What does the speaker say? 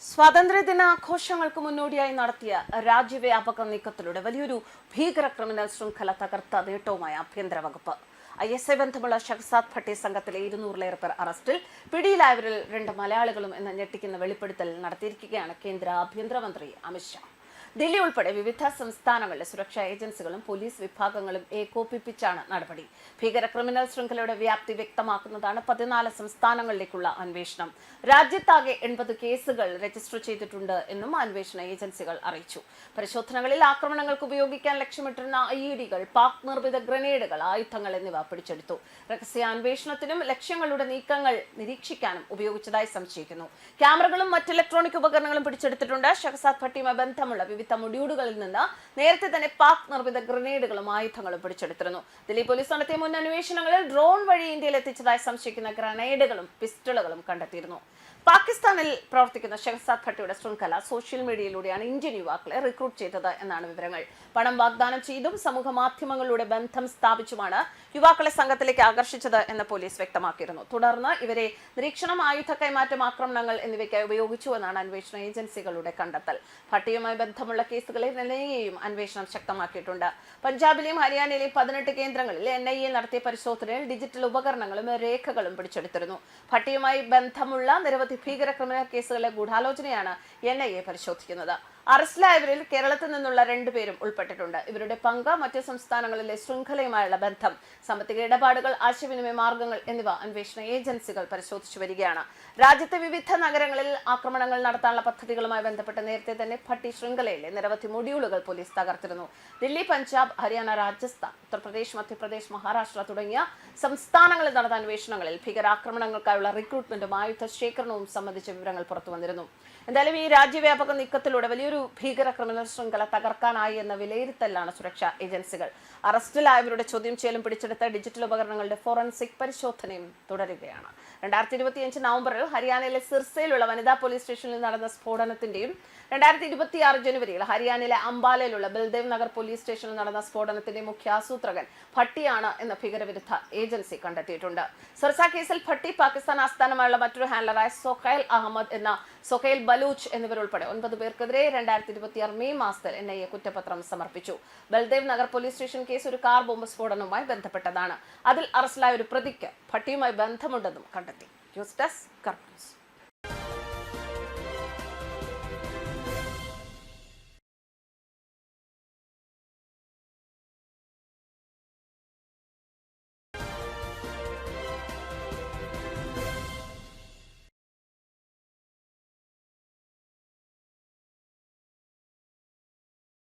സ്വാതന്ത്ര്യദിനാഘോഷങ്ങൾക്ക് മുന്നോടിയായി നടത്തിയ രാജ്യവ്യാപക നീക്കത്തിലൂടെ വലിയൊരു ഭീകര ക്രിമിനൽ ശൃംഖല തകർത്ത നേട്ടവുമായി ആഭ്യന്തര വകുപ്പ്. ISI ബന്ധമുള്ള ഷഹസാദ് ഭട്ടി സംഘത്തിലെ 200-ലേറെ പേർ അറസ്റ്റിൽ, പിടിയിലായവരിൽ 2 മലയാളികളും എന്ന ഞെട്ടിക്കുന്ന വെളിപ്പെടുത്തൽ നടത്തിയിരിക്കുകയാണ് കേന്ദ്ര ആഭ്യന്തരമന്ത്രി അമിത്ഷാ. ദില്ലി ഉൾപ്പെടെ വിവിധ സംസ്ഥാനങ്ങളിലെ സുരക്ഷാ ഏജൻസികളും പോലീസ് വിഭാഗങ്ങളും ഏകോപിപ്പിച്ചാണ് നടപടി. ഭീകര ക്രിമിനൽ ശൃംഖലയുടെ വ്യാപ്തി വ്യക്തമാക്കുന്നതാണ് 14 സംസ്ഥാനങ്ങളിലേക്കുള്ള അന്വേഷണം. രാജ്യത്താകെ 80 കേസുകൾ രജിസ്റ്റർ ചെയ്തിട്ടുണ്ട് എന്നും അന്വേഷണ ഏജൻസികൾ അറിയിച്ചു. പരിശോധനകളിൽ ആക്രമണങ്ങൾക്ക് ഉപയോഗിക്കാൻ ലക്ഷ്യമിട്ടിരുന്ന IED-കൾ, പാക് നിർമ്മിത ഗ്രനേഡുകൾ, ആയുധങ്ങൾ എന്നിവ പിടിച്ചെടുത്തു. രഹസ്യാന്വേഷണത്തിനും ലക്ഷ്യങ്ങളുടെ നീക്കങ്ങൾ നിരീക്ഷിക്കാനും ഉപയോഗിച്ചതായി സംശയിക്കുന്നു. ക്യാമറകളും മറ്റ് ഇലക്ട്രോണിക് ഉപകരണങ്ങളും പിടിച്ചെടുത്തിട്ടുണ്ട്. ഷഹസാദ് ഭട്ടിയുമായി ബന്ധമുള്ള വിവിധ മൊഡ്യൂളുകളിൽ നിന്ന് നേരത്തെ തന്നെ പാക് നിർമ്മിത ഗ്രനേഡുകളും ആയുധങ്ങളും പിടിച്ചെടുത്തിരുന്നു. ദില്ലി പോലീസ് നടത്തിയ മുൻ അന്വേഷണങ്ങളിൽ ഡ്രോൺ വഴി ഇന്ത്യയിൽ എത്തിച്ചതായി സംശയിക്കുന്ന ഗ്രനേഡുകളും പിസ്റ്റളുകളും കണ്ടെത്തിയിരുന്നു. പാകിസ്ഥാനിൽ പ്രവർത്തിക്കുന്ന ഷഹസാദ് ഭട്ടിയുടെ ശൃംഖല സോഷ്യൽ മീഡിയയിലൂടെയാണ് ഇന്ത്യൻ യുവാക്കളെ റിക്രൂട്ട് ചെയ്തത് എന്നാണ് വിവരങ്ങൾ. പണം വാഗ്ദാനം ചെയ്തും സമൂഹ മാധ്യമങ്ങളിലൂടെ ബന്ധം സ്ഥാപിച്ചുമാണ് യുവാക്കളെ സംഘത്തിലേക്ക് ആകർഷിച്ചത് എന്ന് പോലീസ് വ്യക്തമാക്കിയിരുന്നു. തുടർന്ന് ഇവരെ നിരീക്ഷണം, ആയുധ കൈമാറ്റം, ആക്രമണങ്ങൾ എന്നിവയ്ക്കായി ഉപയോഗിച്ചു എന്നാണ് അന്വേഷണ ഏജൻസികളുടെ കണ്ടെത്തൽ. ഭട്ടിയുമായി ബന്ധമുള്ള കേസുകളിൽ NIAയും അന്വേഷണം ശക്തമാക്കിയിട്ടുണ്ട്. പഞ്ചാബിലെയും ഹരിയാനയിലെയും 18 കേന്ദ്രങ്ങളിൽ NIA നടത്തിയ പരിശോധനയിൽ ഡിജിറ്റൽ ഉപകരണങ്ങളും രേഖകളും പിടിച്ചെടുത്തിരുന്നു. ഭട്ടിയുമായി ബന്ധമുള്ള നിരവധി ഭീകര ക്രിമിനൽ കേസുകളിലെ ഗൂഢാലോചനയാണ് NIA പരിശോധിക്കുന്നത്. അറസ്റ്റിലായവരിൽ കേരളത്തിൽ നിന്നുള്ള 2 പേരും ഉൾപ്പെട്ടിട്ടുണ്ട്. ഇവരുടെ പങ്ക്, മറ്റ് സംസ്ഥാനങ്ങളിലെ ശൃംഖലയുമായുള്ള ബന്ധം, സാമ്പത്തിക ഇടപാടുകൾ, ആശയവിനിമയ മാർഗങ്ങൾ എന്നിവ അന്വേഷണ ഏജൻസികൾ പരിശോധിച്ചു വരികയാണ്. രാജ്യത്തെ വിവിധ നഗരങ്ങളിൽ ആക്രമണങ്ങൾ നടത്താനുള്ള പദ്ധതികളുമായി ബന്ധപ്പെട്ട് നേരത്തെ തന്നെ ഭട്ടി ശൃംഖലയിലെ നിരവധി മൊഡ്യൂളുകൾ പോലീസ് തകർത്തിരുന്നു. ദില്ലി, പഞ്ചാബ്, ഹരിയാന, രാജസ്ഥാൻ, ഉത്തർപ്രദേശ്, മധ്യപ്രദേശ്, മഹാരാഷ്ട്ര തുടങ്ങിയ സംസ്ഥാനങ്ങളിൽ നടന്ന അന്വേഷണങ്ങളിൽ ഭീകരാക്രമണങ്ങൾക്കായുള്ള റിക്രൂട്ട്മെന്റും ആയുധ ശേഖരണവും സംബന്ധിച്ച വിവരങ്ങൾ പുറത്തുവന്നിരുന്നു. എന്തായാലും ഈ രാജ്യവ്യാപക നീക്കത്തിലൂടെ വലിയൊരു ഭീകര ക്രിമിനൽ ശൃംഖല തകർക്കാനായി എന്ന വിലയിരുത്തലാണ് സുരക്ഷാ ഏജൻസികൾ. അറസ്റ്റിലായവരുടെ ചോദ്യം ചെയ്യലും പിടിച്ചെടുത്ത ഡിജിറ്റൽ ഉപകരണങ്ങളുടെ ഫോറൻസിക് പരിശോധനയും തുടരുകയാണ്. 2025 നവംബറിൽ ഹരിയാനയിലെ സിർസയിലുള്ള വനിതാ പോലീസ് സ്റ്റേഷനിൽ നടന്ന സ്ഫോടനത്തിന്റെയും 2026 ജനുവരിയിൽ ഹരിയാനയിലെ അംബാലയിലുള്ള ബൽദേവ് നഗർ പോലീസ് സ്റ്റേഷനിൽ നടന്ന സ്ഫോടനത്തിന്റെ മുഖ്യ ആസൂത്രകൻ ഭട്ടിയാണ് എന്ന ഭീകരവിരുദ്ധ ഏജൻസി കണ്ടെത്തിയിട്ടുണ്ട്. സിർസ കേസിൽ ഭട്ടി, പാകിസ്ഥാൻ ആസ്ഥാനമായുള്ള മറ്റൊരു ഹാൻഡലറായ സൊഹൈൽ അഹമ്മദ് എന്ന സൊഹൈൽ ബലൂച്ച് എന്നിവരുൾപ്പെടെ 9 പേർക്കെതിരെ 2026 മെയ് മാസത്തിൽ NIA കുറ്റപത്രം സമർപ്പിച്ചു. Baldev Nagar police station case ഒരു കാർ ബോംബ് സ്ഫോടനവുമായി ബന്ധപ്പെട്ടതാണ്. അതിൽ അറസ്റ്റിലായ ഒരു പ്രതിക്ക് ഭട്ടിയുമായി ബന്ധമുണ്ടെന്നും കണ്ടെത്തി. ന്യൂസ് ഡെസ്ക് കർമ്മ ന്യൂസ്.